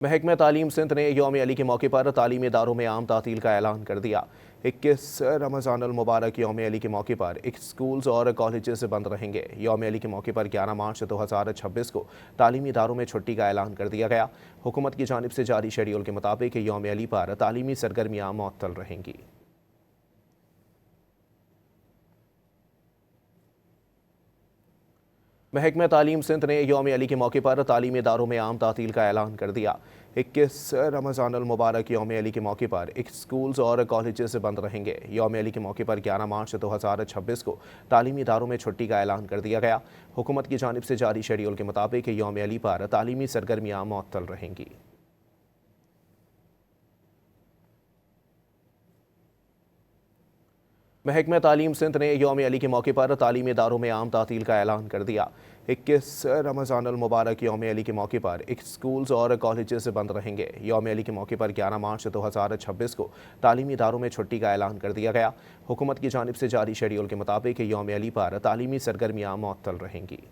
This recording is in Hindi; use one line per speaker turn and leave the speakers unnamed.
महकमा तालीम सिंध ने यौम अली के मौके पर तालीमी इदारों में आम तातील का ऐलान कर दिया। 21 रमज़ान अल मुबारक यौम अली के मौके पर स्कूल्स और कॉलेजेस बंद रहेंगे। यौम अली के मौके पर 11 मार्च 2026 को तालीमी इदारों में छुट्टी का ऐलान कर दिया गया। हुकूमत की जानिब से जारी शेड्यूल के मुताबिक यौम अली पर तालीमी सरगर्मियाँ मुअत्तल रहेंगी। महकमा तालीम सिंध ने यौम अली के मौके पर तालीमी इदारों में आम तातील का ऐलान कर दिया। 21 रमज़ान अल मुबारक यौम अली के मौके पर स्कूल्स और कॉलेजेस बंद रहेंगे। यौम अली के मौके पर 11 मार्च 2026 को तालीमी इदारों में छुट्टी का ऐलान कर दिया गया। हुकूमत की जानिब से जारी शेड्यूल के मुताबिक यौम अली पर तालीमी सरगर्मियाँ मुअत्तल रहेंगी। महकमा तालीम सिंध ने यौम अली के मौके पर तालीमी इदारों में आम तातील का ऐलान कर दिया। 21 रमज़ान अल मुबारक यौम अली के मौके पर स्कूल्स और कॉलेजेस बंद रहेंगे। यौम अली के मौके पर 11 मार्च 2026 को तालीमी इदारों में छुट्टी का ऐलान कर दिया गया। हुकूमत की जानिब से जारी शेड्यूल के मुताबिक यौम अली पर तालीमी सरगर्मियाँ मुअत्तल रहेंगी।